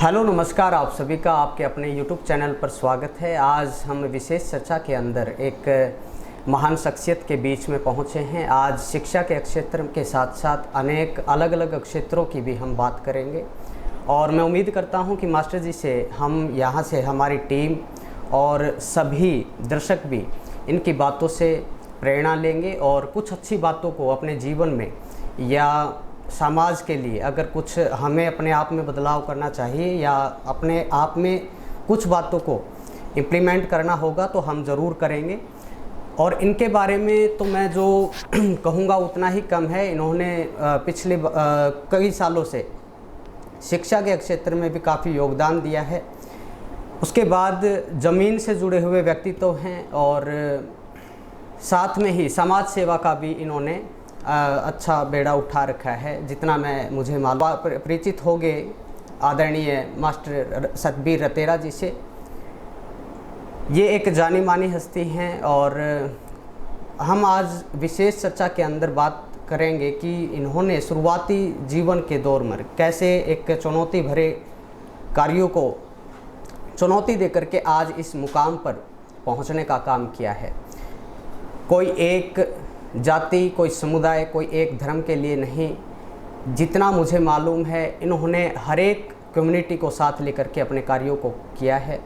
Hello नमस्कार, आप सभी का आपके अपने YouTube चैनल पर स्वागत है। आज हम विशेष चर्चा के अंदर एक महान शख्सियत के बीच में पहुंचे हैं। आज शिक्षा के क्षेत्र के साथ साथ अनेक अलग अलग क्षेत्रों की भी हम बात करेंगे और मैं उम्मीद करता हूं कि मास्टर जी से हम यहाँ से हमारी टीम और सभी दर्शक भी इनकी बातों से प्रेरणा लेंगे और कुछ अच्छी बातों को अपने जीवन में या समाज के लिए अगर कुछ हमें अपने आप में बदलाव करना चाहिए या अपने आप में कुछ बातों को इम्प्लीमेंट करना होगा तो हम ज़रूर करेंगे। और इनके बारे में तो मैं जो कहूँगा उतना ही कम है। इन्होंने पिछले कई सालों से शिक्षा के क्षेत्र में भी काफ़ी योगदान दिया है। उसके बाद ज़मीन से जुड़े हुए व्यक्तित्व हैं और साथ में ही समाज सेवा का भी इन्होंने अच्छा बेड़ा उठा रखा है। जितना मुझे मालूम परिचित हो गए आदरणीय मास्टर सतबीर रतेरा जी से। ये एक जानी मानी हस्ती हैं और हम आज विशेष चर्चा के अंदर बात करेंगे कि इन्होंने शुरुआती जीवन के दौर में कैसे एक चुनौती भरे कार्यों को चुनौती देकर के आज इस मुकाम पर पहुंचने का काम किया है। कोई एक जाति, कोई समुदाय, कोई एक धर्म के लिए नहीं, जितना मुझे मालूम है इन्होंने हर एक कम्युनिटी को साथ लेकर के अपने कार्यों को किया है।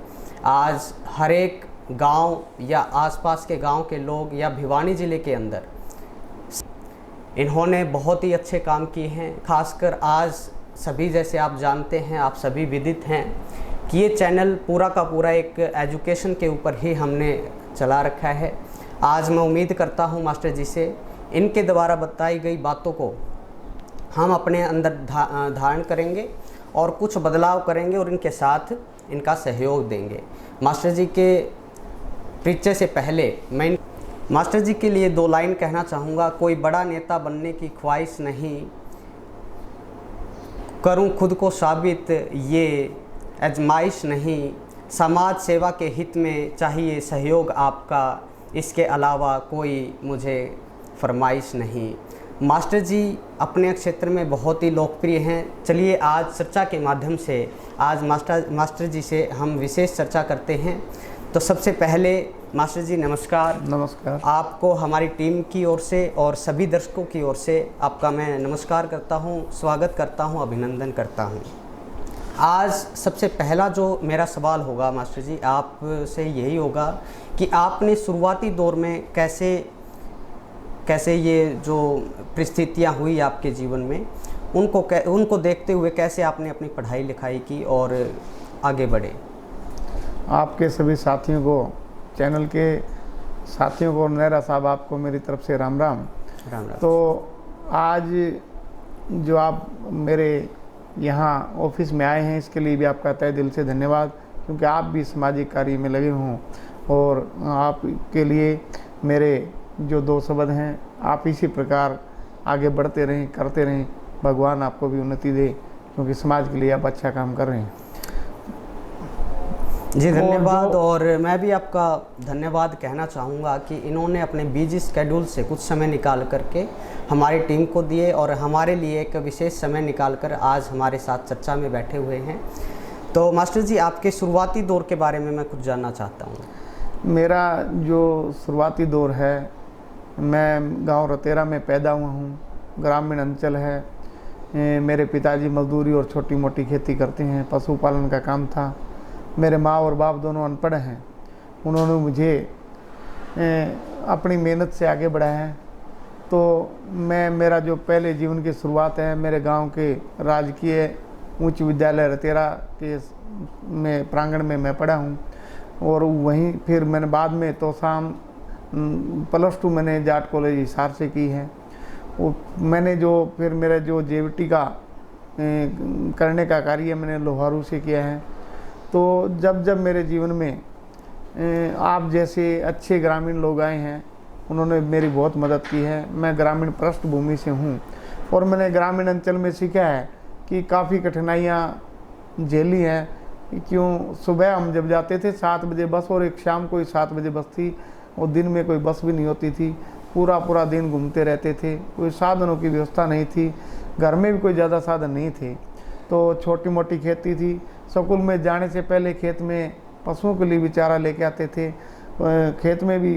आज हर एक गांव या आसपास के गांव के लोग या भिवानी ज़िले के अंदर इन्होंने बहुत ही अच्छे काम किए हैं। खासकर आज सभी, जैसे आप जानते हैं, आप सभी विदित हैं कि ये चैनल पूरा का पूरा एक एजुकेशन के ऊपर ही हमने चला रखा है। आज मैं उम्मीद करता हूं मास्टर जी से इनके द्वारा बताई गई बातों को हम अपने अंदर धारण करेंगे और कुछ बदलाव करेंगे और इनके साथ इनका सहयोग देंगे। मास्टर जी के परिचय से पहले मैं मास्टर जी के लिए 2 लाइन कहना चाहूँगा। कोई बड़ा नेता बनने की ख्वाहिश नहीं, करूँ खुद को साबित ये आजमाइश नहीं, समाज सेवा के हित में चाहिए सहयोग आपका, इसके अलावा कोई मुझे फरमाइश नहीं। मास्टर जी अपने क्षेत्र में बहुत ही लोकप्रिय हैं। चलिए आज चर्चा के माध्यम से आज मास्टर जी से हम विशेष चर्चा करते हैं। तो सबसे पहले मास्टर जी नमस्कार। नमस्कार। आपको हमारी टीम की ओर से और सभी दर्शकों की ओर से आपका मैं नमस्कार करता हूं, स्वागत करता हूं, अभिनंदन करता हूं। आज सबसे पहला जो मेरा सवाल होगा मास्टर जी आपसे यही होगा कि आपने शुरुआती दौर में कैसे ये जो परिस्थितियाँ हुई आपके जीवन में उनको देखते हुए कैसे आपने अपनी पढ़ाई लिखाई की और आगे बढ़े। आपके सभी साथियों को, चैनल के साथियों को, नहरा साहब आपको मेरी तरफ से राम राम। राम राम। तो आज जो आप मेरे यहाँ ऑफिस में आए हैं इसके लिए भी आपका तहे दिल से धन्यवाद, क्योंकि आप भी सामाजिक कार्य में लगे हों और आपके लिए मेरे जो 2 शब्द हैं, आप इसी प्रकार आगे बढ़ते रहें, करते रहें। भगवान आपको भी उन्नति दे, क्योंकि समाज के लिए आप अच्छा काम कर रहे हैं। जी धन्यवाद। और मैं भी आपका धन्यवाद कहना चाहूँगा कि इन्होंने अपने बिजी स्केड्यूल से कुछ समय निकाल करके हमारी टीम को दिए और हमारे लिए एक विशेष समय निकाल कर आज हमारे साथ चर्चा में बैठे हुए हैं। तो मास्टर जी आपके शुरुआती दौर के बारे में मैं कुछ जानना चाहता हूँ। मेरा जो शुरुआती दौर है, मैं गांव रतेरा में पैदा हुआ हूँ, ग्रामीण अंचल है। मेरे पिताजी मजदूरी और छोटी मोटी खेती करते हैं, पशुपालन का काम था। मेरे माँ और बाप दोनों अनपढ़ हैं। उन्होंने मुझे अपनी मेहनत से आगे बढ़ाया है। तो मेरा जो पहले जीवन की शुरुआत है, मेरे गांव के राजकीय उच्च विद्यालय रतेरा के में प्रांगण में मैं पढ़ा हूँ और वहीं फिर मैंने बाद में तोसाम +2 मैंने जाट कॉलेज हिसार से की है। वो मैंने जो फिर मेरा जो जेवीटी का करने का कार्य मैंने लोहारू से किया है। तो जब मेरे जीवन में आप जैसे अच्छे ग्रामीण लोग आए हैं, उन्होंने मेरी बहुत मदद की है। मैं ग्रामीण पृष्ठभूमि से हूँ और मैंने ग्रामीण अंचल में सीखा है कि काफ़ी कठिनाइयाँ झेली हैं। क्यों, सुबह हम जब जाते थे 7 बजे बस और एक शाम को ही 7 बजे बस थी और दिन में कोई बस भी नहीं होती थी। पूरा दिन घूमते रहते थे, कोई साधनों की व्यवस्था नहीं थी, घर में भी कोई ज़्यादा साधन नहीं थे। तो छोटी मोटी खेती थी। स्कूल में जाने से पहले खेत में पशुओं के लिए भी चारा लेके आते थे, खेत में भी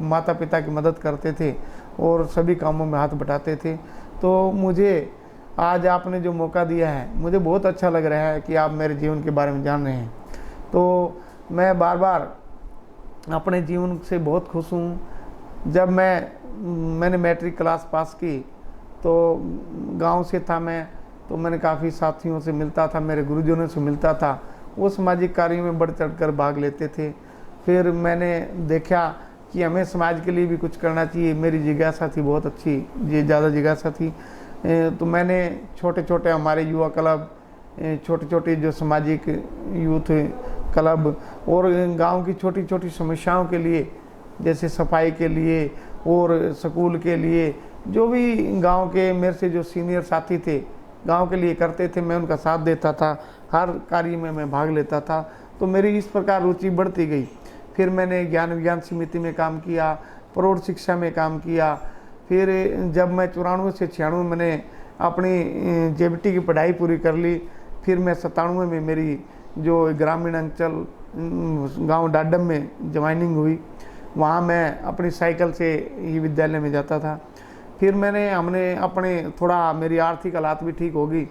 माता पिता की मदद करते थे और सभी कामों में हाथ बटाते थे। तो मुझे आज आपने जो मौका दिया है, मुझे बहुत अच्छा लग रहा है कि आप मेरे जीवन के बारे में जान रहे हैं। तो मैं बार बार अपने जीवन से बहुत खुश हूँ। जब मैंने मैट्रिक क्लास पास की तो गांव से था मैं, तो मैंने काफ़ी साथियों से मिलता था, मेरे गुरुजनों से मिलता था, वो सामाजिक कार्यों में बढ़ चढ़ कर भाग लेते थे। फिर मैंने देखा कि हमें समाज के लिए भी कुछ करना चाहिए। मेरी जिज्ञासा थी बहुत अच्छी, ये ज़्यादा जिज्ञासा थी। तो मैंने छोटे छोटे हमारे युवा क्लब, छोटे छोटे जो सामाजिक यूथ क्लब और गांव की छोटी छोटी समस्याओं के लिए, जैसे सफाई के लिए और स्कूल के लिए, जो भी गांव के मेरे से जो सीनियर साथी थे गांव के लिए करते थे, मैं उनका साथ देता था, हर कार्य में मैं भाग लेता था। तो मेरी इस प्रकार रुचि बढ़ती गई। फिर मैंने ज्ञान विज्ञान समिति में काम किया, प्रौढ़ शिक्षा में काम किया। फिर जब मैं 94 से 96 मैंने अपनी जेबीटी की पढ़ाई पूरी कर ली। फिर मैं 97 में मेरी जो ग्रामीण अंचल गांव डाडम में ज्वाइनिंग हुई, वहाँ मैं अपनी साइकिल से ही विद्यालय में जाता था। फिर हमने अपने थोड़ा मेरी आर्थिक हालात भी ठीक होगी,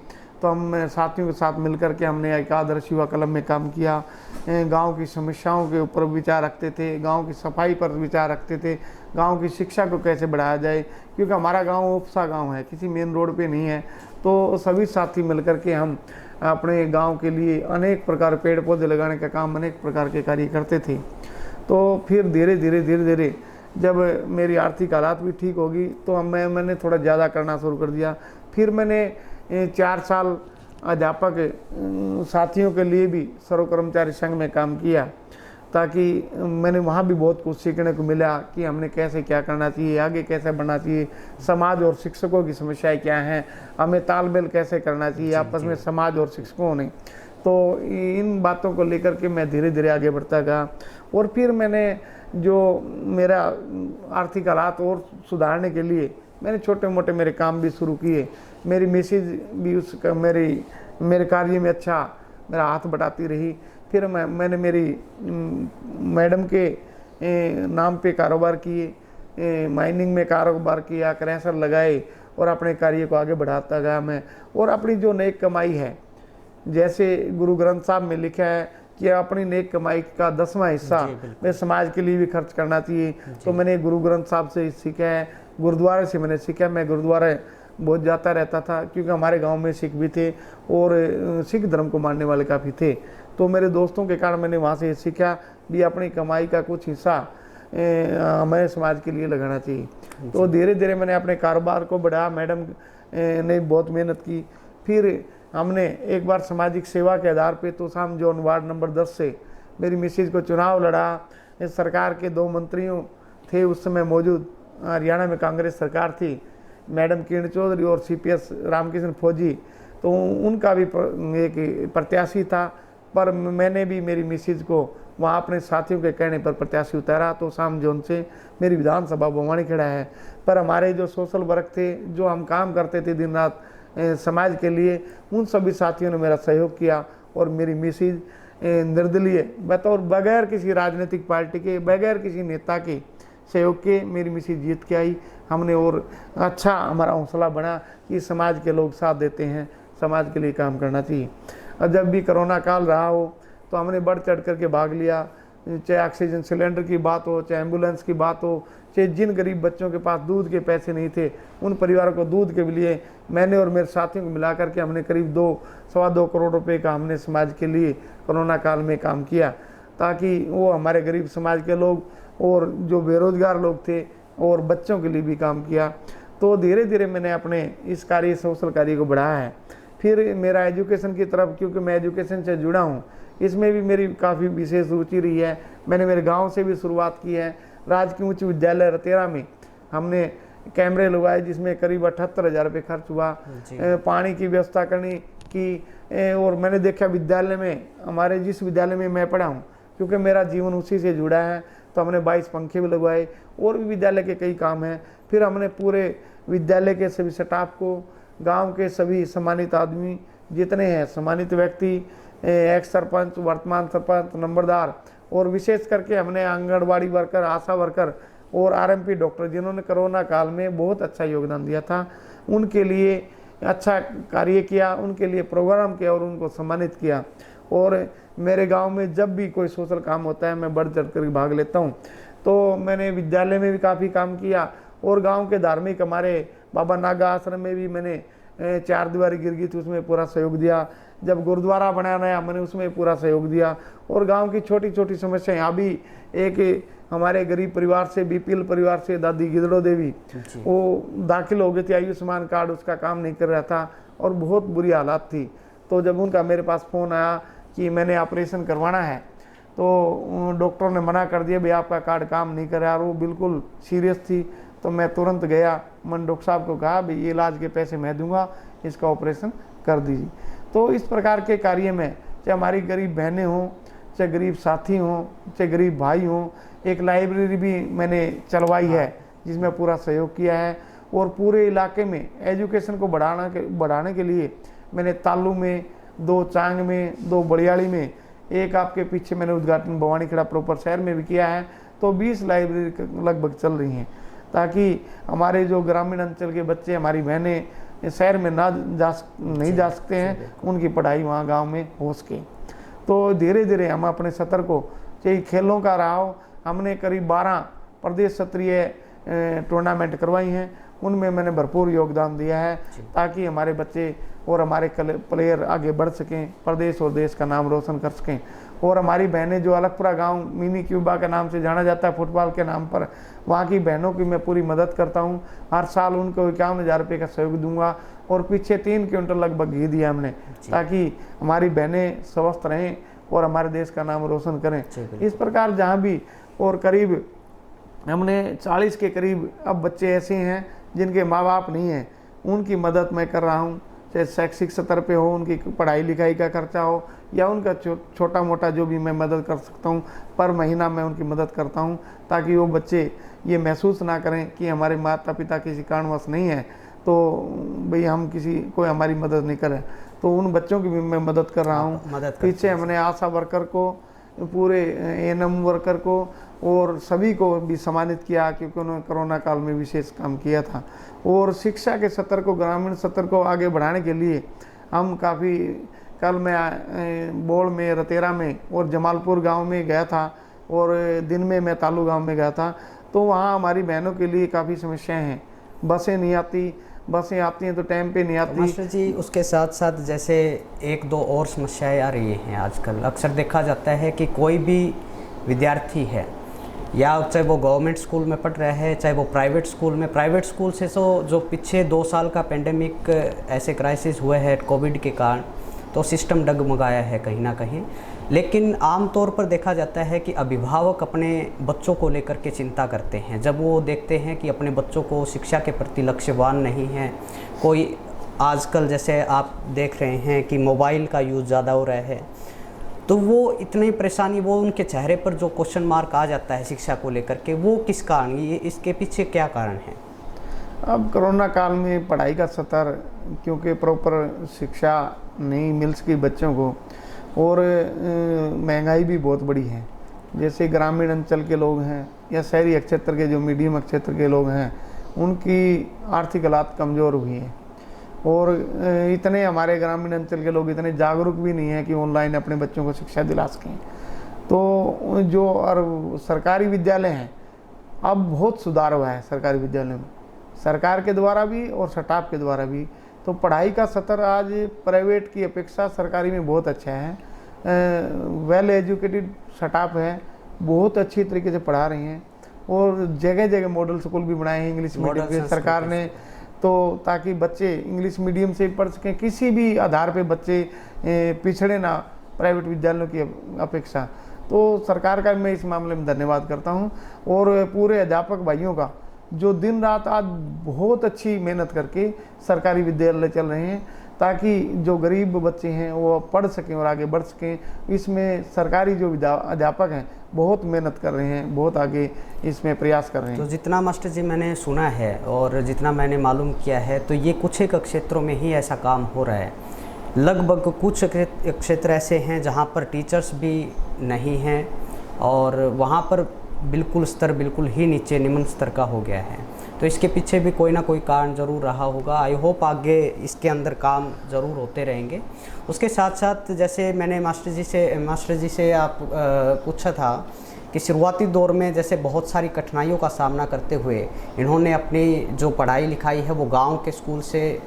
तो हम साथियों के साथ मिलकर के हमने एक आदर्श युवा क्लब में काम किया। गांव की समस्याओं के ऊपर विचार रखते थे, गांव की सफाई पर विचार रखते थे, गांव की शिक्षा को कैसे बढ़ाया जाए, क्योंकि हमारा गांव उपसा गांव है, किसी मेन रोड पे नहीं है। तो सभी साथी मिलकर के हम अपने गांव के लिए अनेक प्रकार पेड़ पौधे लगाने का काम, अनेक प्रकार के कार्य करते थे। तो फिर धीरे धीरे जब मेरी आर्थिक हालात भी ठीक होगी तो मैंने थोड़ा ज़्यादा करना शुरू कर दिया। फिर मैंने 4 साल अध्यापक साथियों के लिए भी सर्व कर्मचारी संघ में काम किया, ताकि मैंने वहाँ भी बहुत कुछ सीखने को मिला कि हमने कैसे क्या करना चाहिए, आगे कैसे बढ़ना चाहिए, समाज और शिक्षकों की समस्याएं क्या हैं, हमें तालमेल कैसे करना चाहिए आपस में समाज और शिक्षकों ने। तो इन बातों को लेकर के मैं धीरे धीरे आगे बढ़ता गया। और फिर मैंने जो मेरा आर्थिक हालात और सुधारने के लिए मैंने छोटे मोटे मेरे काम भी शुरू किए। मेरी मिसेज भी मेरे कार्य में अच्छा मेरा हाथ बटाती रही। फिर मैंने मेरी मैडम के नाम पे कारोबार किए, माइनिंग में कारोबार किया, क्रैशर लगाए और अपने कार्य को आगे बढ़ाता गया मैं। और अपनी जो नेक कमाई है, जैसे गुरु ग्रंथ साहब में लिखा है कि अपनी नेक कमाई का 10वां हिस्सा मैं समाज के लिए भी खर्च करना चाहिए। तो मैंने गुरु ग्रंथ साहब से सीखा है, गुरुद्वारे से मैंने सीखा। मैं गुरुद्वारे बहुत जाता रहता था, क्योंकि हमारे गांव में सिख भी थे और सिख धर्म को मानने वाले काफ़ी थे। तो मेरे दोस्तों के कारण मैंने वहाँ से सीखा भी अपनी कमाई का कुछ हिस्सा हमें समाज के लिए लगाना चाहिए। तो धीरे धीरे मैंने अपने कारोबार को बढ़ाया। मैडम ने बहुत मेहनत की। फिर हमने एक बार सामाजिक सेवा के आधार पे तोशाम जोन वार्ड नंबर 10 से मेरी मिसेज को चुनाव लड़ा। सरकार के 2 मंत्रियों थे उस समय मौजूद, हरियाणा में कांग्रेस सरकार थी, मैडम किरण चौधरी और CPS रामकृष्ण फौजी। तो उनका भी एक प्रत्याशी था, पर मैंने भी मेरी मिसेज को वहाँ अपने साथियों के कहने पर प्रत्याशी उतारा। तो शाम जोन से मेरी विधानसभा भवानी खड़ा है। पर हमारे जो सोशल वर्क थे, जो हम काम करते थे दिन रात समाज के लिए, उन सभी साथियों ने मेरा सहयोग किया और मेरी मिसेज निर्दलीय बगैर किसी राजनीतिक पार्टी के, बगैर किसी नेता के सहयोग के मेरी मिसेज जीत के आई। हमने और अच्छा हमारा हौसला बना कि समाज के लोग साथ देते हैं, समाज के लिए काम करना चाहिए। और जब भी कोरोना काल रहा हो तो हमने बढ़ चढ़ करके भाग लिया, चाहे ऑक्सीजन सिलेंडर की बात हो, चाहे एम्बुलेंस की बात हो, चाहे जिन गरीब बच्चों के पास दूध के पैसे नहीं थे उन परिवारों को दूध के लिए मैंने और मेरे साथियों को मिलाकर के हमने करीब 2-2.25 करोड़ रुपए का हमने समाज के लिए कोरोना काल में काम किया, ताकि वो हमारे गरीब समाज के लोग और जो बेरोजगार लोग थे और बच्चों के लिए भी काम किया। तो धीरे धीरे मैंने अपने इस कार्य सोशल कार्य को बढ़ाया है। फिर मेरा एजुकेशन की तरफ, क्योंकि मैं एजुकेशन से जुड़ा हूँ, इसमें भी मेरी काफ़ी विशेष रुचि रही है। मैंने मेरे गांव से भी शुरुआत की है। राजकीय उच्च विद्यालय रतेरा में हमने कैमरे लगवाए, जिसमें करीब 78,000 रुपये खर्च हुआ। पानी की व्यवस्था करनी की, और मैंने देखा विद्यालय में, हमारे जिस विद्यालय में मैं पढ़ा हूँ, क्योंकि मेरा जीवन उसी से जुड़ा है, तो हमने 22 पंखे भी लगवाए और भी विद्यालय के कई काम हैं। फिर हमने पूरे विद्यालय के सभी स्टाफ को, गांव के सभी सम्मानित आदमी जितने हैं, सम्मानित व्यक्ति, एक्स सरपंच, वर्तमान सरपंच, नंबरदार और विशेष करके हमने आंगनबाड़ी वर्कर, आशा वर्कर और आरएमपी डॉक्टर जिन्होंने कोरोना काल में बहुत अच्छा योगदान दिया था, उनके लिए अच्छा कार्य किया, उनके लिए प्रोग्राम किया और उनको सम्मानित किया। और मेरे गांव में जब भी कोई सोशल काम होता है मैं बढ़ चढ़ कर भाग लेता हूं। तो मैंने विद्यालय में भी काफ़ी काम किया और गांव के धार्मिक हमारे बाबा नागा आश्रम में भी मैंने 4 दीवारी गिर गई थी, उसमें पूरा सहयोग दिया। जब गुरुद्वारा बनाया नया मैंने उसमें पूरा सहयोग दिया। और गांव की छोटी छोटी समस्या, यहाँ भी एक हमारे गरीब परिवार से, बीपीएल परिवार से दादी गिदड़ो देवी, वो दाखिल हो गई थी, आयुष्मान कार्ड उसका काम नहीं कर रहा था और बहुत बुरी हालात थी। तो जब उनका मेरे पास फ़ोन आया कि मैंने ऑपरेशन करवाना है, तो डॉक्टर ने मना कर दिया, भाई आपका कार्ड काम नहीं कर रहा, और वो बिल्कुल सीरियस थी। तो मैं तुरंत गया, मैंने डॉक्टर साहब को कहा भाई ये इलाज के पैसे मैं दूंगा, इसका ऑपरेशन कर दीजिए। तो इस प्रकार के कार्य में चाहे हमारी गरीब बहनें हों, चाहे गरीब साथी हों, चाहे गरीब भाई हों, एक लाइब्रेरी भी मैंने चलवाई है जिसमें पूरा सहयोग किया है। और पूरे इलाके में एजुकेशन को बढ़ाने के लिए मैंने तालू में 2, चांग में 2, बड़ियाली में, एक आपके पीछे मैंने उद्घाटन भवानीखेड़ा प्रॉपर शहर में भी किया है। तो 20 लाइब्रेरी लगभग चल रही हैं ताकि हमारे जो ग्रामीण अंचल के बच्चे, हमारी बहनें शहर में नहीं जा सकते हैं, उनकी पढ़ाई वहाँ गांव में हो सके। तो धीरे धीरे हम अपने सत्र को, चाहे खेलों का रहा हो, हमने करीब 12 प्रदेश स्तरीय टूर्नामेंट करवाई हैं, उनमें मैंने भरपूर योगदान दिया है ताकि हमारे बच्चे और हमारे प्लेयर आगे बढ़ सकें, प्रदेश और देश का नाम रोशन कर सकें। और हमारी बहनें जो अलगपुरा गांव मिनी क्यूबा के नाम से जाना जाता है फुटबॉल के नाम पर, वहाँ की बहनों की मैं पूरी मदद करता हूँ। हर साल उनको 51,000 रुपये का सहयोग दूंगा। और पीछे 3 क्विंटल लगभग घी दिया हमने ताकि हमारी बहनें स्वस्थ रहें और हमारे देश का नाम रोशन करें। इस प्रकार जहाँ भी, और करीब हमने 40 के करीब अब बच्चे ऐसे हैं जिनके माँ बाप नहीं हैं, उनकी मदद मैं कर रहा हूँ। चाहे शैक्षिक स्तर पे हो, उनकी पढ़ाई लिखाई का खर्चा हो, या उनका छोटा मोटा जो भी मैं मदद कर सकता हूँ, पर महीना मैं उनकी मदद करता हूँ ताकि वो बच्चे ये महसूस ना करें कि हमारे माता पिता किसी कारणवश नहीं है तो भाई हम कोई हमारी मदद नहीं करे। तो उन बच्चों की भी मैं मदद कर रहा हूँ। पीछे हमने आशा वर्कर को, पूरे एएनएम वर्कर को और सभी को भी सम्मानित किया क्योंकि उन्होंने कोरोना काल में विशेष काम किया था। और शिक्षा के सत्र को, ग्रामीण सत्र को आगे बढ़ाने के लिए हम काफ़ी, कल मैं बोड़ में, रतेरा में और जमालपुर गांव में गया था और दिन में मैं तालू गांव में गया था। तो वहाँ हमारी बहनों के लिए काफ़ी समस्याएं हैं, बसें नहीं आती, बसें आती हैं तो टाइम पे नहीं आती। मास्टर जी, उसके साथ साथ जैसे 1-2 और समस्याएं आ रही हैं आजकल। अक्सर देखा जाता है कि कोई भी विद्यार्थी है, या चाहे वो गवर्नमेंट स्कूल में पढ़ रहा है, चाहे वो प्राइवेट स्कूल में, प्राइवेट स्कूल से तो जो पीछे 2 साल का पेंडेमिक ऐसे क्राइसिस हुए हैं कोविड के कारण, तो सिस्टम डगमगाया है कहीं ना कहीं। लेकिन आम तौर पर देखा जाता है कि अभिभावक अपने बच्चों को लेकर के चिंता करते हैं जब वो देखते हैं कि अपने बच्चों को शिक्षा के प्रति लक्ष्यवान नहीं है। कोई आजकल जैसे आप देख रहे हैं कि मोबाइल का यूज़ ज़्यादा हो रहा है, तो वो इतनी परेशानी, वो उनके चेहरे पर जो क्वेश्चन मार्क आ जाता है शिक्षा को लेकर के, वो किस कारण, ये इसके पीछे क्या कारण है? अब कोरोना काल में पढ़ाई का स्तर, क्योंकि प्रॉपर शिक्षा नहीं मिल सकी बच्चों को, और महंगाई भी बहुत बड़ी है। जैसे ग्रामीण अंचल के लोग हैं या शहरी क्षेत्र के जो मीडियम क्षेत्र के लोग हैं, उनकी आर्थिक हालात कमज़ोर हुई हैं। और इतने हमारे ग्रामीण अंचल के लोग इतने जागरूक भी नहीं हैं कि ऑनलाइन अपने बच्चों को शिक्षा दिला सकें। तो जो और सरकारी विद्यालय हैं, अब बहुत सुधार हुआ है सरकारी विद्यालयों में, सरकार के द्वारा भी और स्टाफ के द्वारा भी। तो पढ़ाई का स्तर आज प्राइवेट की अपेक्षा सरकारी में बहुत अच्छा है। वेल एजुकेटेड स्टाफ है, बहुत अच्छी तरीके से पढ़ा रही हैं। और जगह जगह मॉडल स्कूल भी बनाए हैं इंग्लिश मीडियम के सरकार ने, तो ताकि बच्चे इंग्लिश मीडियम से पढ़ सकें, किसी भी आधार पे बच्चे पिछड़े ना प्राइवेट विद्यालयों की अपेक्षा। तो सरकार का मैं इस मामले में धन्यवाद करता हूँ, और पूरे अध्यापक भाइयों का जो दिन रात आज बहुत अच्छी मेहनत करके सरकारी विद्यालय चल रहे हैं ताकि जो गरीब बच्चे हैं वो पढ़ सकें और आगे बढ़ सकें। इसमें सरकारी जो अध्यापक हैं बहुत मेहनत कर रहे हैं, बहुत आगे इसमें प्रयास कर रहे हैं। तो जितना मास्टर जी मैंने सुना है और जितना मैंने मालूम किया है, तो ये कुछ एक क्षेत्रों में ही ऐसा काम हो रहा है। लगभग कुछ क्षेत्र ऐसे हैं जहाँ पर टीचर्स भी नहीं हैं और वहाँ पर बिल्कुल स्तर बिल्कुल ही नीचे निम्न स्तर का हो गया है। तो इसके पीछे भी कोई ना कोई कारण ज़रूर रहा होगा। आई होप आगे इसके अंदर काम ज़रूर होते रहेंगे। उसके साथ साथ जैसे मैंने मास्टर जी से आप पूछा था कि शुरुआती दौर में जैसे बहुत सारी कठिनाइयों का सामना करते हुए इन्होंने अपनी जो पढ़ाई लिखाई है वो गांव के स्कूल से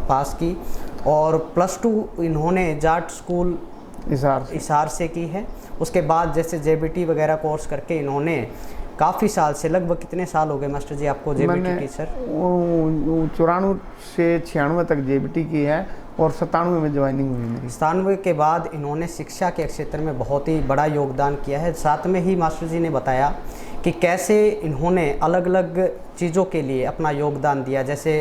पास की और +2 इन्होंने जाट स्कूल हिसार से की है। उसके बाद जैसे जेबीटी वगैरह कोर्स करके इन्होंने काफ़ी साल से, लगभग कितने साल हो गए मास्टर जी आपको जेबीटी टीचर? 94 से 96 तक जेबीटी की है और 97 में ज्वाइनिंग हुई मेरी। 97 के बाद इन्होंने शिक्षा के क्षेत्र में बहुत ही बड़ा योगदान किया है। साथ में ही मास्टर जी ने बताया कि कैसे इन्होंने अलग अलग चीज़ों के लिए अपना योगदान दिया। जैसे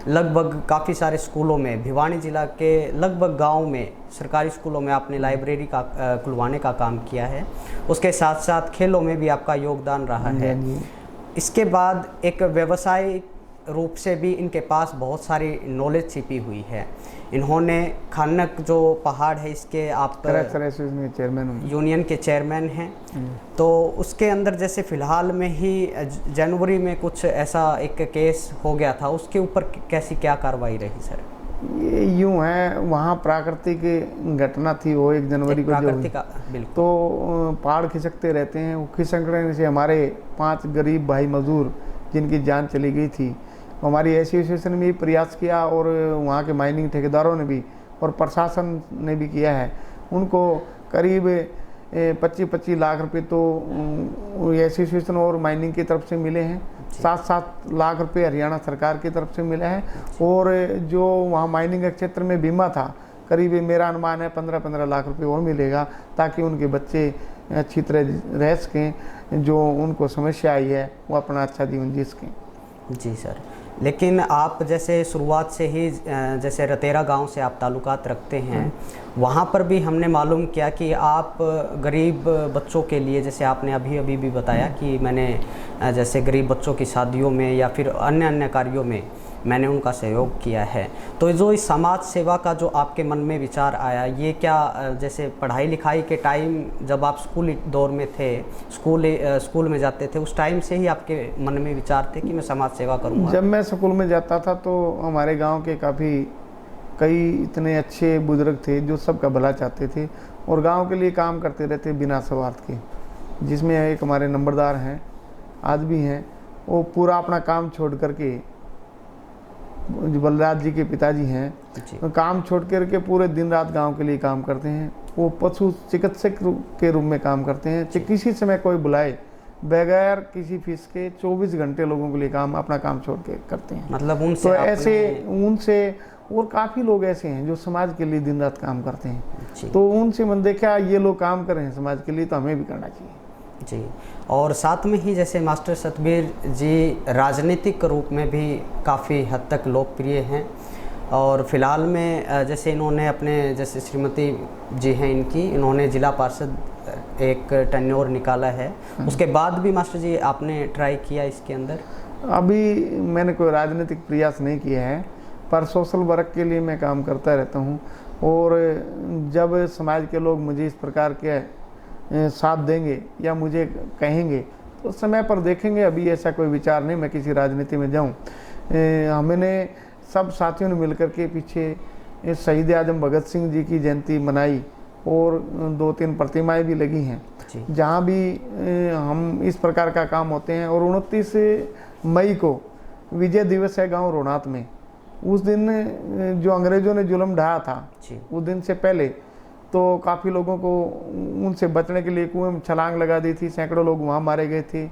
लगभग काफ़ी सारे स्कूलों में, भिवानी जिला के लगभग गांव में सरकारी स्कूलों में आपने लाइब्रेरी का खुलवाने का काम किया है। उसके साथ साथ खेलों में भी आपका योगदान रहा है। इसके बाद एक व्यवसायिक रूप से भी इनके पास बहुत सारी नॉलेज छिपी हुई है। इन्होंने खानक जो पहाड़ है इसके आप चेयरमैन यूनियन के चेयरमैन हैं। तो उसके अंदर जैसे फ़िलहाल में ही जनवरी में कुछ ऐसा एक केस हो गया था, उसके ऊपर कैसी क्या कार्रवाई रही सर? ये यूँ है, वहाँ प्राकृतिक घटना थी वो 1 जनवरी को जो हुई। तो पहाड़ खिसकते रहते हैं, वो खिसकने से हमारे 5 गरीब भाई मजदूर जिनकी जान चली गई थी। हमारी एसोसिएशन ने भी प्रयास किया और वहाँ के माइनिंग ठेकेदारों ने भी और प्रशासन ने भी किया है। उनको करीब 25-25 लाख रुपए तो एसोसिएशन और माइनिंग की तरफ से मिले हैं। 7-7 लाख रुपए हरियाणा सरकार की तरफ से मिले हैं। और जो वहाँ माइनिंग के क्षेत्र में बीमा था, करीब मेरा अनुमान है 15-15 लाख रुपए और मिलेगा, ताकि उनके बच्चे अच्छी तरह रह सकें, जो उनको समस्या आई है वो अपना अच्छा जीवन जी सकें। जी सर, लेकिन आप जैसे शुरुआत से ही जैसे रतेरा गांव से आप ताल्लुकात रखते हैं, वहाँ पर भी हमने मालूम किया कि आप गरीब बच्चों के लिए, जैसे आपने अभी भी बताया कि मैंने जैसे गरीब बच्चों की शादियों में या फिर अन्य कार्यों में मैंने उनका सहयोग किया है। तो जो इस समाज सेवा का जो आपके मन में विचार आया, ये क्या जैसे पढ़ाई लिखाई के टाइम जब आप स्कूल दौर में थे, स्कूल में जाते थे, उस टाइम से ही आपके मन में विचार थे कि मैं समाज सेवा करूँगा? जब मैं स्कूल में जाता था तो हमारे गांव के कई इतने अच्छे बुजुर्ग थे जो सबका भला चाहते थे और गांव के लिए काम करते रहते बिना स्वार्थ के। जिसमें एक हमारे नंबरदार हैं, आज भी हैं, वो पूरा अपना काम छोड़ करके, बलराज जी के पिताजी हैं, तो काम छोड़ करके पूरे दिन रात गांव के लिए काम करते हैं। वो पशु चिकित्सक के रूप में काम करते हैं। किसी समय कोई बुलाए बगैर किसी फीस के 24 घंटे लोगों के लिए अपना काम छोड़ के करते हैं। मतलब उनसे तो ऐसे उनसे और काफ़ी लोग ऐसे हैं जो समाज के लिए दिन रात काम करते हैं। तो उनसे मन देखा ये लोग काम कर रहे हैं समाज के लिए, तो हमें भी करना चाहिए। जी, और साथ में ही जैसे मास्टर सतबीर जी राजनीतिक रूप में भी काफ़ी हद तक लोकप्रिय हैं और फिलहाल में जैसे इन्होंने अपने, जैसे श्रीमती जी हैं इन्होंने जिला पार्षद एक टेन्योर निकाला है। उसके बाद भी मास्टर जी आपने ट्राई किया इसके अंदर? अभी मैंने कोई राजनीतिक प्रयास नहीं किया है, पर सोशल वर्क के लिए मैं काम करता रहता हूँ। और जब समाज के लोग मुझे इस प्रकार के साथ देंगे या मुझे कहेंगे तो समय पर देखेंगे। अभी ऐसा कोई विचार नहीं मैं किसी राजनीति में जाऊं। हमने सब साथियों ने मिलकर के पीछे शहीद आजम भगत सिंह जी की जयंती मनाई और 2-3 प्रतिमाएं भी लगी हैं जहां भी हम इस प्रकार का काम होते हैं। और 29 मई को विजय दिवस है गाँव रोहनाथ में। उस दिन जो अंग्रेजों ने जुल्म ढाया था, उस दिन से पहले तो काफ़ी लोगों को उनसे बचने के लिए कुएं में छलांग लगा दी थी। सैकड़ों लोग वहाँ मारे गए थे।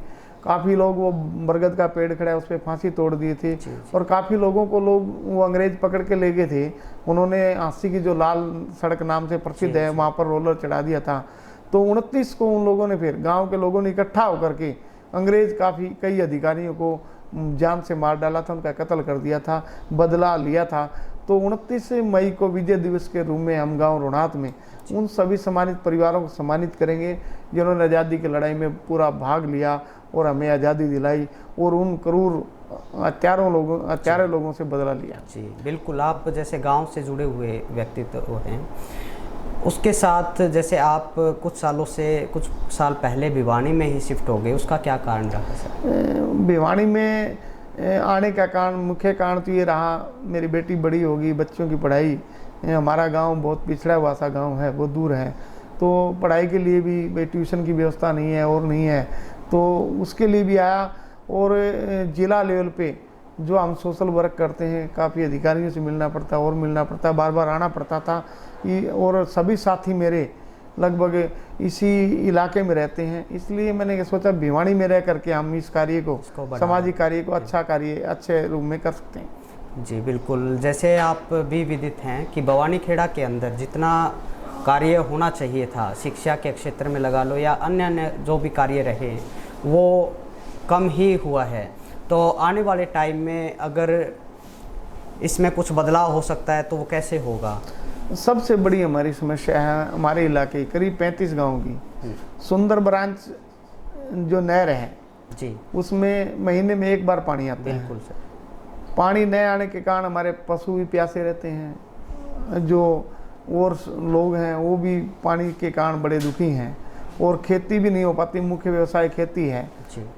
काफ़ी लोग, वो बरगद का पेड़ खड़ा है उस पर फांसी तोड़ दिए थे। और काफ़ी लोगों को वो अंग्रेज पकड़ के ले गए थे। उन्होंने हांसी की जो लाल सड़क नाम से प्रसिद्ध है, वहाँ पर रोलर चढ़ा दिया था। तो 29 को उन लोगों ने, फिर गाँव के लोगों ने इकट्ठा होकर के अंग्रेज कई अधिकारियों को जान से मार डाला था, उनका कत्ल कर दिया था, बदला लिया था। तो 29 मई को विजय दिवस के रूप में हम गांव रोनात में उन सभी सम्मानित परिवारों को सम्मानित करेंगे जिन्होंने आज़ादी की लड़ाई में पूरा भाग लिया और हमें आज़ादी दिलाई और उन क्रूर हत्यारे लोगों से बदला लिया। जी बिल्कुल, आप जैसे गांव से जुड़े हुए व्यक्तित्व हैं, उसके साथ जैसे आप कुछ साल पहले भिवानी में ही शिफ्ट हो गए, उसका क्या कारण रहा सर? भिवानी में आने का कारण, मुख्य कारण तो ये रहा, मेरी बेटी बड़ी होगी, बच्चों की पढ़ाई, हमारा गांव बहुत पिछड़ा हुआ सा गांव है, बहुत दूर है, तो पढ़ाई के लिए भी ट्यूशन की व्यवस्था नहीं है और नहीं है, तो उसके लिए भी आया। और ज़िला लेवल पे जो हम सोशल वर्क करते हैं, काफ़ी अधिकारियों से मिलना पड़ता और मिलना पड़ता, बार बार आना पड़ता था। और सभी साथी मेरे लगभग इसी इलाके में रहते हैं, इसलिए मैंने सोचा भिवानी में रह करके हम इस कार्य को, सामाजिक कार्य को, अच्छा कार्य अच्छे रूप में कर सकते हैं। जी बिल्कुल, जैसे आप भी विदित हैं कि भवानीखेड़ा के अंदर जितना कार्य होना चाहिए था शिक्षा के क्षेत्र में लगा लो या अन्य जो भी कार्य रहे वो कम ही हुआ है, तो आने वाले टाइम में अगर इसमें कुछ बदलाव हो सकता है तो वो कैसे होगा? सबसे बड़ी हमारी समस्या है हमारे इलाके करीब 35 गांव की सुंदर ब्रांच जो नहर है जी, उसमें महीने में एक बार पानी आता है। बिल्कुल सर। पानी न आने के कारण हमारे पशु भी प्यासे रहते हैं, जो और लोग हैं वो भी पानी के कारण बड़े दुखी हैं, और खेती भी नहीं हो पाती, मुख्य व्यवसाय खेती है।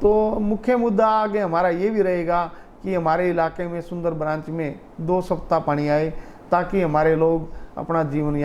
तो मुख्य मुद्दा आगे हमारा ये भी रहेगा कि हमारे इलाके में सुंदर ब्रांच में 2 सप्ताह पानी आए, ताकि हमारे लोग अपना जीवन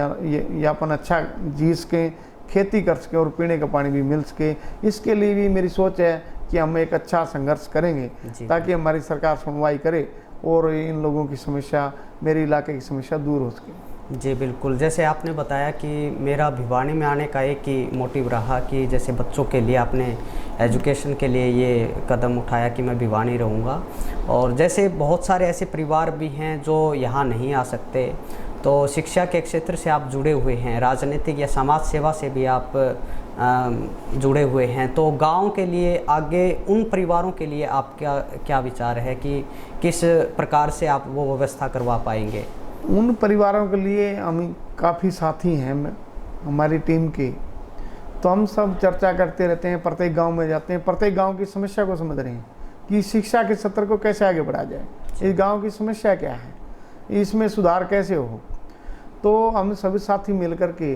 यापन अच्छा जी सकें, खेती कर सकें और पीने का पानी भी मिल सके। इसके लिए भी मेरी सोच है कि हम एक अच्छा संघर्ष करेंगे ताकि हमारी सरकार सुनवाई करे और इन लोगों की समस्या, मेरे इलाके की समस्या दूर हो सके। जी बिल्कुल, जैसे आपने बताया कि मेरा भिवानी में आने का एक ही मोटिव रहा कि जैसे बच्चों के लिए आपने एजुकेशन के लिए ये कदम उठाया कि मैं भिवानी रहूँगा, और जैसे बहुत सारे ऐसे परिवार भी हैं जो यहाँ नहीं आ सकते, तो शिक्षा के क्षेत्र से आप जुड़े हुए हैं, राजनीतिक या समाज सेवा से भी आप जुड़े हुए हैं, तो गांव के लिए आगे उन परिवारों के लिए आपका क्या विचार है कि किस प्रकार से आप वो व्यवस्था करवा पाएंगे? उन परिवारों के लिए हम काफ़ी साथी हैं हमारी टीम के, तो हम सब चर्चा करते रहते हैं, प्रत्येक गांव में जाते हैं, प्रत्येक गांव की समस्या को समझ रहे हैं कि शिक्षा के सत्र को कैसे आगे बढ़ाया जाए, इस गांव की समस्या क्या है, इसमें सुधार कैसे हो। तो हम सभी साथी मिल कर के,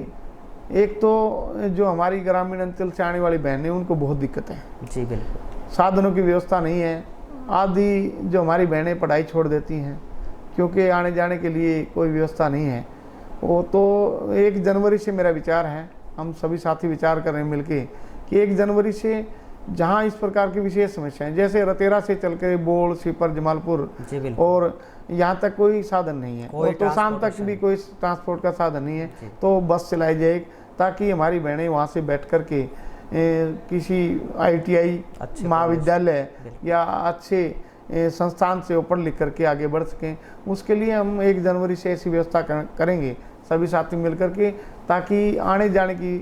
एक तो जो हमारी ग्रामीण अंचल से आने वाली बहनें उनको बहुत दिक्कत है, जी बिल्कुल, साधनों की व्यवस्था नहीं है, आदि जो हमारी बहनें पढ़ाई छोड़ देती हैं क्योंकि आने जाने के लिए कोई व्यवस्था नहीं है। वो तो 1 जनवरी से मेरा विचार है, हम सभी साथी विचार कर रहे हैं मिलके कि 1 जनवरी से जहां इस प्रकार की विशेष समस्याएं, जैसे रतेरा से चल के बोल, सीपर, जमालपुर और यहाँ तक कोई साधन नहीं है, और तो शाम तक भी कोई ट्रांसपोर्ट का साधन नहीं है, तो बस चलाई जाए ताकि हमारी बहनें वहाँ से बैठ कर के किसी ITI महाविद्यालय या अच्छे संस्थान से पढ़ लिख करके आगे बढ़ सकें। उसके लिए हम 1 जनवरी से ऐसी व्यवस्था करेंगे सभी साथी मिल करके, ताकि आने जाने की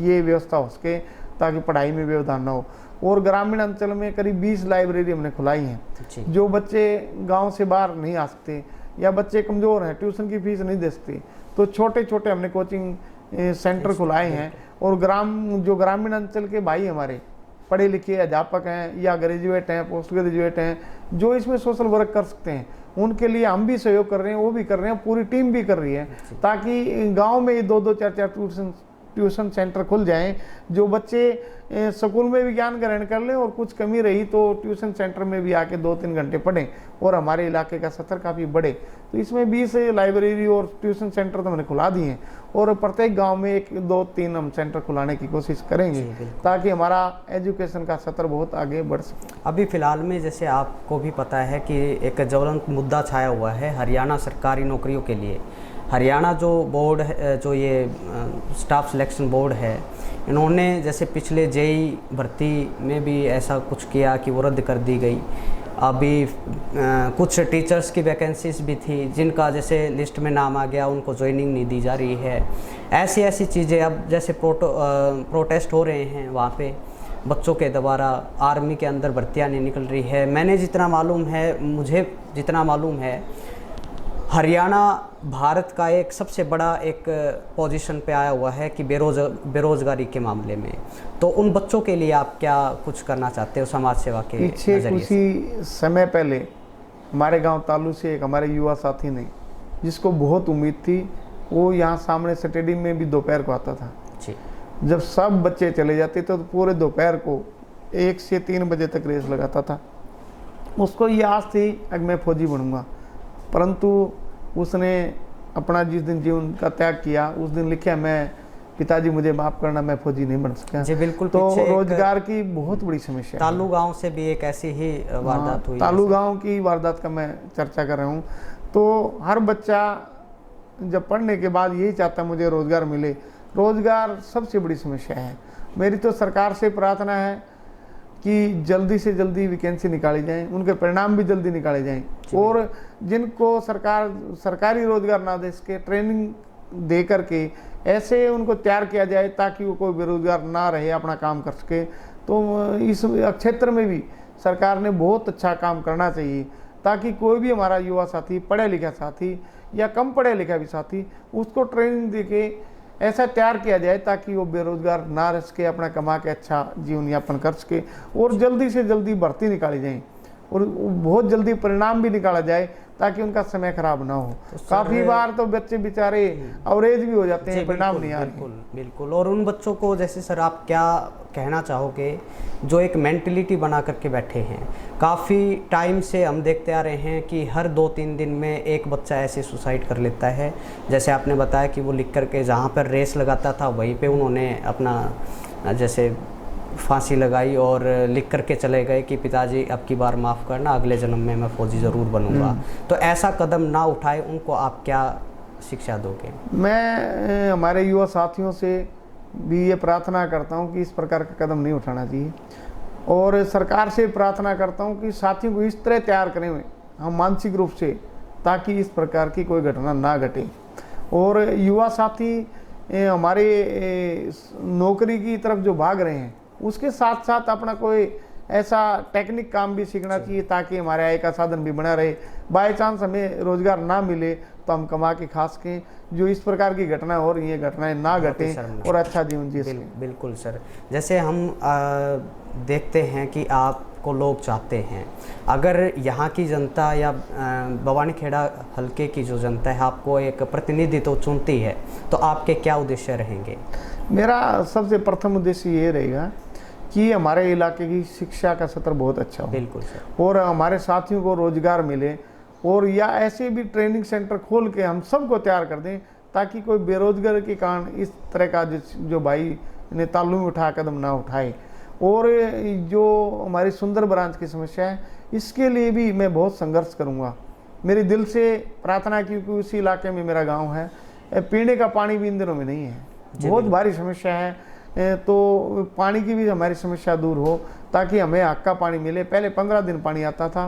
ये व्यवस्था हो सके, ताकि पढ़ाई में व्यवधान ना हो। और ग्रामीण अंचल में करीब 20 लाइब्रेरी हमने खुलाई हैं, जो बच्चे गांव से बाहर नहीं आ सकते या बच्चे कमज़ोर हैं, ट्यूशन की फीस नहीं दे सकते, तो छोटे छोटे हमने कोचिंग सेंटर खुलाए हैं। और जो ग्रामीण अंचल के भाई हमारे पढ़े लिखे अध्यापक हैं या ग्रेजुएट हैं, पोस्ट ग्रेजुएट हैं, जो इसमें सोशल वर्क कर सकते हैं, उनके लिए हम भी सहयोग कर रहे हैं, वो भी कर रहे हैं, पूरी टीम भी कर रही है, ताकि गांव में 2-2, 4-4 ट्यूशन सेंटर खुल जाएं, जो बच्चे स्कूल में भी ज्ञान ग्रहण कर लें और कुछ कमी रही तो ट्यूशन सेंटर में भी आके 2-3 घंटे पढ़ें और हमारे इलाके का सत्र काफ़ी बढ़े। तो इसमें 20 लाइब्रेरी और ट्यूशन सेंटर तो हमने खुला दिए हैं, और प्रत्येक गांव में 1-2-3 हम सेंटर खुलाने की कोशिश करेंगे, ताकि हमारा एजुकेशन का सत्र बहुत आगे बढ़ सके। अभी फ़िलहाल में जैसे आपको भी पता है कि एक ज्वलंत मुद्दा छाया हुआ है हरियाणा सरकारी नौकरियों के लिए। हरियाणा जो बोर्ड है, जो ये स्टाफ सिलेक्शन बोर्ड है, इन्होंने जैसे पिछले JEE भर्ती में भी ऐसा कुछ किया कि वो रद्द कर दी गई। अभी कुछ टीचर्स की वैकेंसीज भी थी जिनका जैसे लिस्ट में नाम आ गया, उनको ज्वाइनिंग नहीं दी जा रही है। ऐसी चीज़ें अब जैसे प्रोटेस्ट हो रहे हैं, वहाँ पे बच्चों के द्वारा आर्मी के अंदर भर्तियाँ नहीं निकल रही है। मुझे जितना मालूम है हरियाणा भारत का एक सबसे बड़ा एक पोजीशन पे आया हुआ है कि बेरोजगारी के मामले में, तो उन बच्चों के लिए आप क्या कुछ करना चाहते हो समाज सेवा के पीछे नजरिए से? कुछ समय पहले हमारे गांव तालू से एक हमारे युवा साथी ने, जिसको बहुत उम्मीद थी, वो यहाँ सामने स्टेडियम में भी दोपहर को आता था जी। जब सब बच्चे चले जाते थे तो पूरे दोपहर को 1 से 3 बजे तक रेस लगाता था। उसको ये आस थी कि मैं फौजी बनूंगा, परंतु उसने अपना जिस दिन जीवन का त्याग किया उस दिन लिखा, मैं पिताजी मुझे माफ़ करना, मैं फौजी नहीं बन सका। जी बिल्कुल। तो पीछे रोजगार की बहुत बड़ी समस्या है। तालू गांव से भी एक ऐसी ही वारदात हुई। तालू गांव की वारदात का मैं चर्चा कर रहा हूँ। तो हर बच्चा जब पढ़ने के बाद यही चाहता मुझे रोजगार मिले। रोजगार सबसे बड़ी समस्या है। मेरी तो सरकार से प्रार्थना है कि जल्दी से जल्दी वैकेंसी निकाली जाए, उनके परिणाम भी जल्दी निकाले जाएं, और जिनको सरकार सरकारी रोजगार ना दे सके, ट्रेनिंग दे करके ऐसे उनको तैयार किया जाए ताकि वो कोई बेरोजगार ना रहे, अपना काम कर सके। तो इस क्षेत्र में भी सरकार ने बहुत अच्छा काम करना चाहिए ताकि कोई भी हमारा युवा साथी, पढ़े लिखा साथी या कम पढ़े लिखा भी साथी, उसको ट्रेनिंग दे के ऐसा तैयार किया जाए ताकि वो बेरोजगार ना रह सके, अपना कमा के अच्छा जीवन यापन कर सके, और जल्दी से जल्दी भर्ती निकाली जाए और बहुत जल्दी परिणाम भी निकाला जाए ताकि उनका समय खराब ना हो। तो काफ़ी बार तो बच्चे बेचारे अवरेज भी हो जाते हैं, परिणाम नहीं आ रहे। बिल्कुल बिल्कुल। और उन बच्चों को जैसे सर आप क्या कहना चाहोगे जो एक मेंटलिटी बना करके बैठे हैं? काफ़ी टाइम से हम देखते आ रहे हैं कि हर 2-3 दिन में एक बच्चा ऐसे सुसाइड कर लेता है। जैसे आपने बताया कि वो लिख करके जहाँ पर रेस लगाता था वहीं पे उन्होंने अपना जैसे फांसी लगाई और लिख करके चले गए कि पिताजी अब की बार माफ़ करना, अगले जन्म में मैं फौजी ज़रूर बनूंगा। तो ऐसा कदम ना उठाए, उनको आप क्या शिक्षा दोगे? मैं हमारे युवा साथियों से भी ये प्रार्थना करता हूँ कि इस प्रकार का कदम नहीं उठाना चाहिए, और सरकार से प्रार्थना करता हूँ कि साथियों को इस तरह तैयार करें हम मानसिक रूप से, ताकि इस प्रकार की कोई घटना ना घटे। और युवा साथी हमारे नौकरी की तरफ जो भाग रहे हैं उसके साथ साथ अपना कोई ऐसा टेक्निक काम भी सीखना चाहिए ताकि हमारे आय का साधन भी बना रहे। बाय चांस हमें रोजगार ना मिले तो हम कमा के खा सकें। जो इस प्रकार की घटना हो रही है, घटनाएं ना घटें और अच्छा जीवन जी सकें। बिल्कुल सर। जैसे हम देखते हैं कि आपको लोग चाहते हैं, अगर यहाँ की जनता या बवानीखेड़ा हल्के की जो जनता है आपको एक प्रतिनिधित्व चुनती है तो आपके क्या उद्देश्य रहेंगे? मेरा सबसे प्रथम उद्देश्य ये रहेगा कि हमारे इलाके की शिक्षा का स्तर बहुत अच्छा हो। बिल्कुल सर। और हमारे साथियों को रोजगार मिले, और या ऐसे भी ट्रेनिंग सेंटर खोल के हम सबको तैयार कर दें ताकि कोई बेरोजगारी के कारण इस तरह का जो भाई ने तालू में उठा कदम ना उठाए। और जो हमारी सुंदर ब्रांच की समस्या है, इसके लिए भी मैं बहुत संघर्ष करूँगा। मेरी दिल से प्रार्थना, क्योंकि उसी इलाके में मेरा गाँव है, पीने का पानी भी इन दिनों में नहीं है, बहुत भारी समस्या है। तो पानी की भी हमारी समस्या दूर हो ताकि हमें हक का पानी मिले। पहले 15 दिन पानी आता था,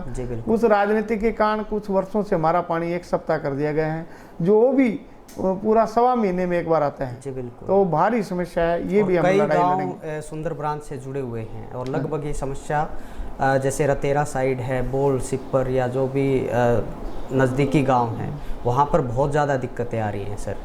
उस राजनीति के कारण कुछ वर्षों से हमारा पानी 1 सप्ताह कर दिया गया है, जो भी पूरा 1.25 महीने में एक बार आता है। जी बिल्कुल। तो भारी समस्या है, ये भी हम लड़ाई लड़ेंगे। सुंदर ब्रांच से जुड़े हुए हैं और लगभग ये समस्या जैसे रतेरा साइड है, बोल सिपर या जो भी नज़दीकी गांव हैं वहाँ पर बहुत ज़्यादा दिक्कतें आ रही हैं सर।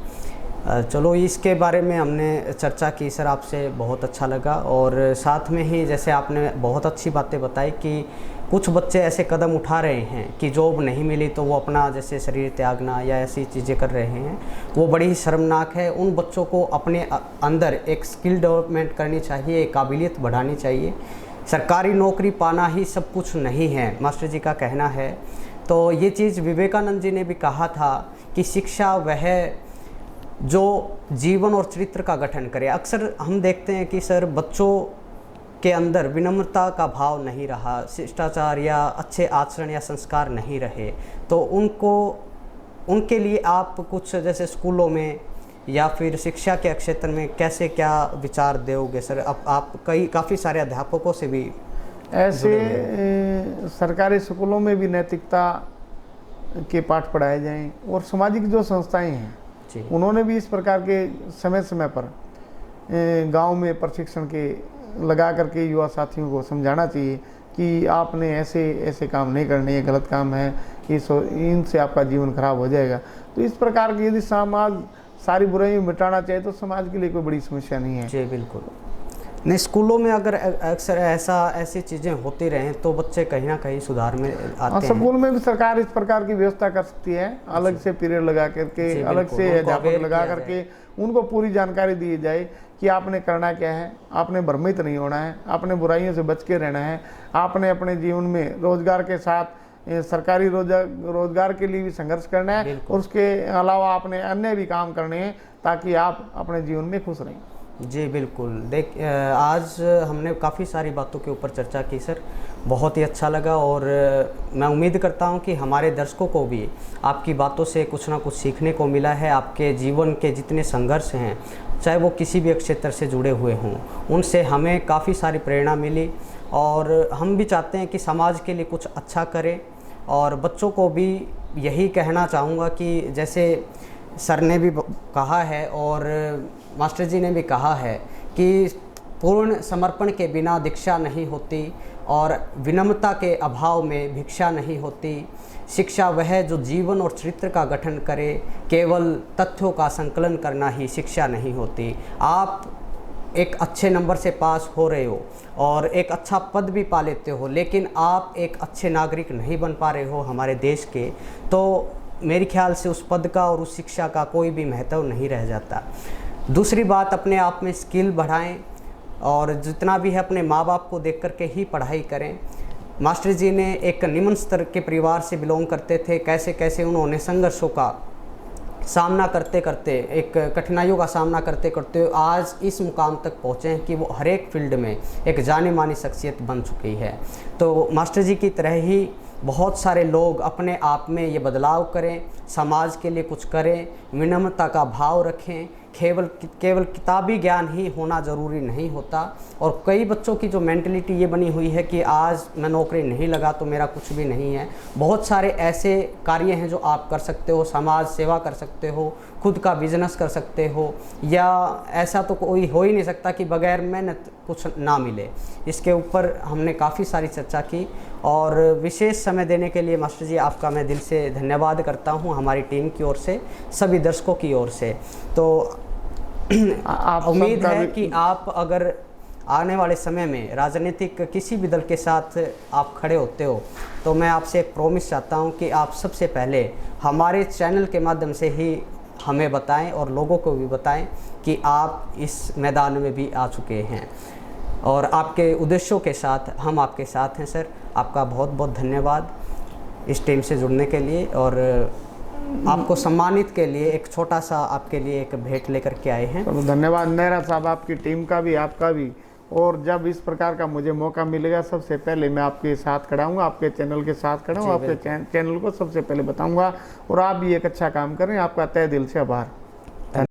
चलो इसके बारे में हमने चर्चा की सर, आपसे बहुत अच्छा लगा। और साथ में ही जैसे आपने बहुत अच्छी बातें बताई कि कुछ बच्चे ऐसे कदम उठा रहे हैं कि जॉब नहीं मिली तो वो अपना जैसे शरीर त्यागना या ऐसी चीज़ें कर रहे हैं, वो बड़ी ही शर्मनाक है। उन बच्चों को अपने अंदर एक स्किल डेवलपमेंट करनी चाहिए, एक काबिलियत बढ़ानी चाहिए। सरकारी नौकरी पाना ही सब कुछ नहीं है, मास्टर जी का कहना है। तो ये चीज़ विवेकानंद जी ने भी कहा था कि शिक्षा वह जो जीवन और चरित्र का गठन करे। अक्सर हम देखते हैं कि सर बच्चों के अंदर विनम्रता का भाव नहीं रहा, शिष्टाचार या अच्छे आचरण या संस्कार नहीं रहे, तो उनके लिए आप कुछ जैसे स्कूलों में या फिर शिक्षा के क्षेत्र में कैसे क्या विचार दोगे सर? अब आप काफ़ी सारे अध्यापकों से भी ऐसे सरकारी स्कूलों में भी नैतिकता के पाठ पढ़ाए जाएं, और सामाजिक जो संस्थाएं हैं उन्होंने भी इस प्रकार के समय समय पर गांव में प्रशिक्षण के लगा करके युवा साथियों को समझाना चाहिए कि आपने ऐसे ऐसे काम नहीं करने, ये गलत काम है, इनसे आपका जीवन खराब हो जाएगा। तो इस प्रकार की यदि समाज सारी बुराई मिटाना चाहे तो समाज के लिए कोई बड़ी समस्या नहीं है। जी बिल्कुल। नहीं, स्कूलों में अगर अक्सर ऐसी चीज़ें होती रहें तो बच्चे कहीं ना कहीं सुधार में आते हैं। स्कूल में भी सरकार इस प्रकार की व्यवस्था कर सकती है, अलग से पीरियड लगा करके, अलग से अध्यापक लगा करके उनको पूरी जानकारी दी जाए कि आपने करना क्या है, आपने भ्रमित नहीं होना है, आपने बुराइयों से बच के रहना है, आपने अपने जीवन में रोजगार के साथ सरकारी रोजगार के लिए भी संघर्ष करना है और उसके अलावा आपने अन्य भी काम करने हैं ताकि आप अपने जीवन में खुश रहें। जी बिल्कुल। आज हमने काफ़ी सारी बातों के ऊपर चर्चा की सर, बहुत ही अच्छा लगा और मैं उम्मीद करता हूं कि हमारे दर्शकों को भी आपकी बातों से कुछ ना कुछ सीखने को मिला है। आपके जीवन के जितने संघर्ष हैं, चाहे वो किसी भी क्षेत्र से जुड़े हुए हों, उनसे हमें काफ़ी सारी प्रेरणा मिली और हम भी चाहते हैं कि समाज के लिए कुछ अच्छा करें। और बच्चों को भी यही कहना चाहूँगा कि जैसे सर ने भी कहा है और मास्टर जी ने भी कहा है कि पूर्ण समर्पण के बिना दीक्षा नहीं होती और विनम्रता के अभाव में भिक्षा नहीं होती। शिक्षा वह जो जीवन और चरित्र का गठन करे, केवल तथ्यों का संकलन करना ही शिक्षा नहीं होती। आप एक अच्छे नंबर से पास हो रहे हो और एक अच्छा पद भी पा लेते हो, लेकिन आप एक अच्छे नागरिक नहीं बन पा रहे हो हमारे देश के, तो मेरे ख्याल से उस पद का और उस शिक्षा का कोई भी महत्व नहीं रह जाता। दूसरी बात, अपने आप में स्किल बढ़ाएं और जितना भी है अपने माँ बाप को देख कर के ही पढ़ाई करें। मास्टर जी ने एक निम्न स्तर के परिवार से बिलोंग करते थे, कैसे कैसे उन्होंने संघर्षों का सामना करते करते, एक कठिनाइयों का सामना करते करते आज इस मुकाम तक पहुँचे हैं कि वो हर एक फील्ड में एक जानी मानी शख्सियत बन चुकी है। तो मास्टर जी की तरह ही बहुत सारे लोग अपने आप में ये बदलाव करें, समाज के लिए कुछ करें, विनम्रता का भाव रखें। केवल किताबी ज्ञान ही होना ज़रूरी नहीं होता। और कई बच्चों की जो मेंटलिटी ये बनी हुई है कि आज मैं नौकरी नहीं लगा तो मेरा कुछ भी नहीं है। बहुत सारे ऐसे कार्य हैं जो आप कर सकते हो, समाज सेवा कर सकते हो, खुद का बिजनेस कर सकते हो, या ऐसा तो कोई हो ही नहीं सकता कि बगैर मेहनत कुछ ना मिले। इसके ऊपर हमने काफ़ी सारी चर्चा की और विशेष समय देने के लिए मास्टर जी आपका मैं दिल से धन्यवाद करता हूं, हमारी टीम की ओर से, सभी दर्शकों की ओर से। तो उम्मीद है कि आप अगर आने वाले समय में राजनीतिक किसी भी दल के साथ आप खड़े होते हो तो मैं आपसे एक प्रॉमिस चाहता हूं कि आप सबसे पहले हमारे चैनल के माध्यम से ही हमें बताएं और लोगों को भी बताएं कि आप इस मैदान में भी आ चुके हैं और आपके उद्देश्यों के साथ हम आपके साथ हैं। सर, आपका बहुत बहुत धन्यवाद इस टीम से जुड़ने के लिए और आपको सम्मानित के लिए एक छोटा सा आपके लिए एक भेंट लेकर के आए हैं। तो धन्यवाद नेहरा साहब, आपकी टीम का भी, आपका भी। और जब इस प्रकार का मुझे मौका मिलेगा सबसे पहले मैं आपके साथ खड़ा हूँ, आपके चैनल के साथ खड़ा हूँ, आपके चैनल को सबसे पहले बताऊँगा और आप भी एक अच्छा काम करें। आपका तहे दिल से आभार।